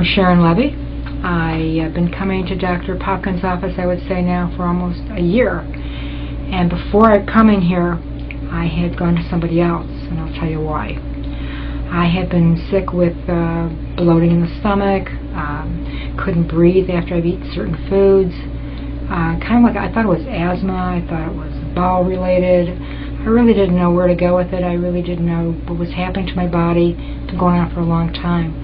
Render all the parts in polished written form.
Sharon Levy. I have been coming to Dr. Popkins' office, I would say now, for almost a year. And before I come in here, I had gone to somebody else, and I'll tell you why. I had been sick with bloating in the stomach, couldn't breathe after I'd eaten certain foods. Kind of like, I thought it was asthma, I thought it was bowel related. I really didn't know where to go with it. I really didn't know what was happening to my body. It's been going on for a long time.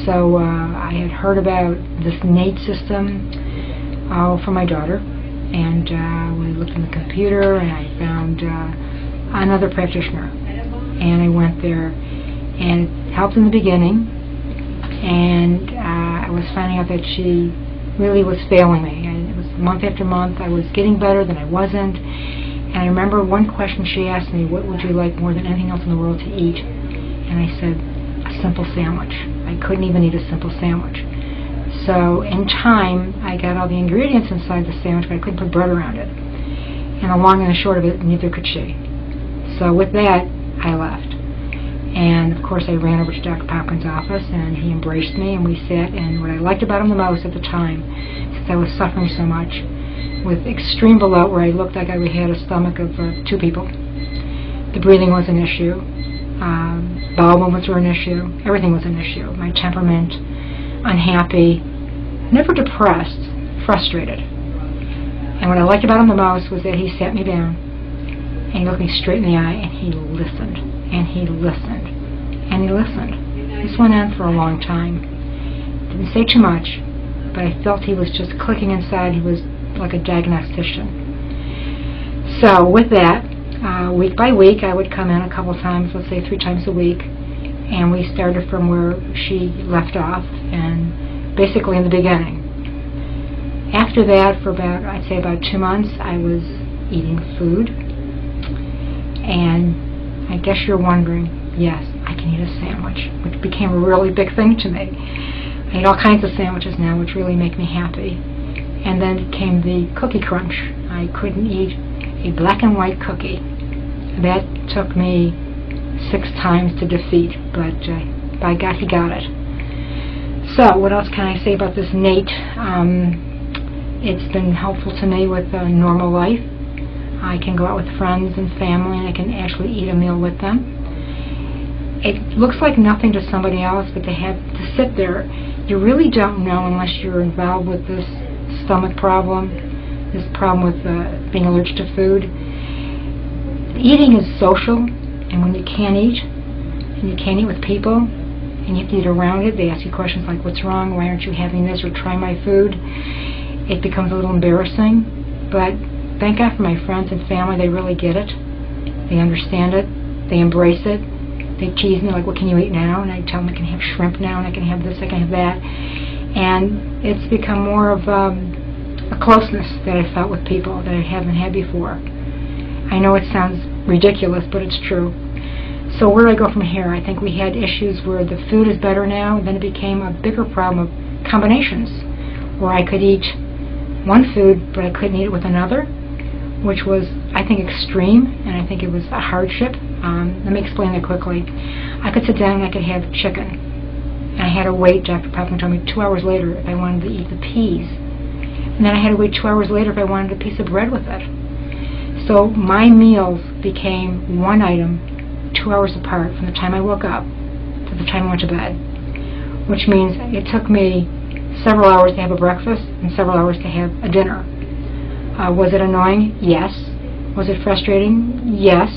So I had heard about this NAET system from my daughter, and we looked on the computer and I found another practitioner, and I went there, and it helped in the beginning, and I was finding out that she really was failing me, and it was month after month. I was getting better, then I wasn't. And I remember one question she asked me, what would you like more than anything else in the world to eat? And I said, a simple sandwich. I couldn't even eat a simple sandwich. So in time, I got all the ingredients inside the sandwich, but I couldn't put bread around it. And the long and the short of it, neither could she. So with that, I left. And of course, I ran over to Dr. Popkins' office, and he embraced me, and we sat. And what I liked about him the most at the time, since I was suffering so much, with extreme bloat where I looked like I had a stomach of 2 people. The breathing was an issue. Bowel movements were an issue. Everything was an issue. My temperament, unhappy, never depressed, frustrated. And what I liked about him the most was that he sat me down and he looked me straight in the eye and he listened. And he listened. And he listened. This went on for a long time. Didn't say too much, but I felt he was just clicking inside. He was like a diagnostician. So with that, week by week, I would come in a couple times, let's say 3 times a week, and we started from where she left off, and basically in the beginning. After that, for about, I'd say about 2 months, I was eating food, and I guess you're wondering, yes, I can eat a sandwich, which became a really big thing to me. I eat all kinds of sandwiches now, which really make me happy. And then came the cookie crunch. I couldn't eat a black and white cookie. That took me 6 times to defeat, but by God, he got it. So what else can I say about this NAET? It's been helpful to me with normal life. I can go out with friends and family, and I can actually eat a meal with them. It looks like nothing to somebody else, but they have to sit there. You really don't know unless you're involved with this stomach problem, this problem with being allergic to food. Eating is social, and when you can't eat, and you can't eat with people, and you have to eat around it, they ask you questions like, what's wrong, why aren't you having this, or try my food, it becomes a little embarrassing. But thank God for my friends and family, they really get it. They understand it, they embrace it. They tease me like, what can you eat now? And I tell them I can have shrimp now, and I can have this, I can have that. And it's become more of a closeness that I felt with people that I haven't had before. I know it sounds ridiculous, but it's true. So where do I go from here? I think we had issues where the food is better now, then it became a bigger problem of combinations, where I could eat one food, but I couldn't eat it with another, which was, I think, extreme, and I think it was a hardship. Let me explain that quickly. I could sit down and I could have chicken, and I had to wait, Dr. Popkins told me, 2 hours later if I wanted to eat the peas. And then I had to wait 2 hours later if I wanted a piece of bread with it. So my meals became one item 2 hours apart from the time I woke up to the time I went to bed, which means it took me several hours to have a breakfast and several hours to have a dinner. Was it annoying? Yes. Was it frustrating? Yes.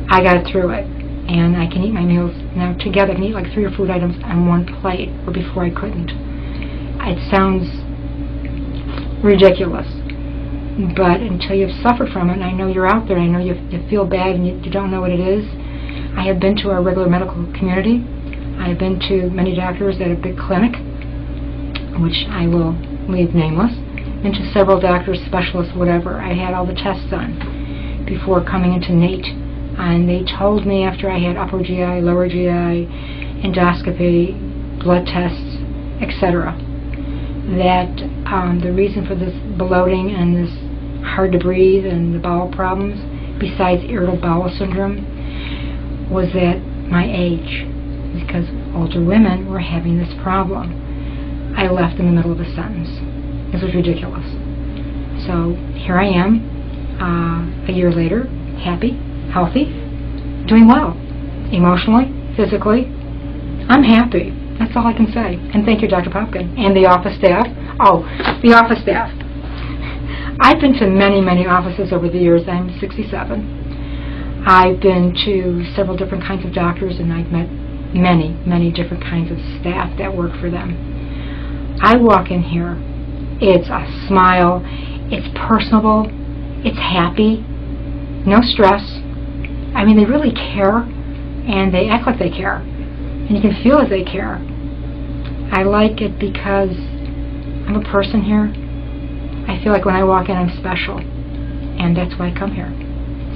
I got through it, and I can eat my meals now together. I can eat like 3 or 4 items on one plate, where before I couldn't. It sounds ridiculous, but until you've suffered from it, and I know you're out there, and I know you feel bad and you don't know what it is. I have been to our regular medical community. I have been to many doctors at a big clinic, which I will leave nameless, and to several doctors, specialists, whatever. I had all the tests done before coming into NAET, and they told me after I had upper GI, lower GI, endoscopy, blood tests, etc., that the reason for this bloating and this hard to breathe and the bowel problems, besides irritable bowel syndrome, was that my age. because older women were having this problem. I left in the middle of a sentence. This was ridiculous. So here I am, a year later, happy, healthy, doing well, emotionally, physically. I'm happy. That's all I can say. And thank you, Dr. Popkin. And the office staff. Oh, the office staff. I've been to many, many offices over the years. I'm 67. I've been to several different kinds of doctors, and I've met many, many different kinds of staff that work for them. I walk in here, it's a smile, it's personable, it's happy, no stress. I mean, they really care, and they act like they care, and you can feel that they care. I like it because I'm a person here. I feel like when I walk in, I'm special, and that's why I come here.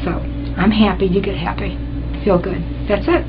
So I'm happy, you get happy. Feel good. That's it.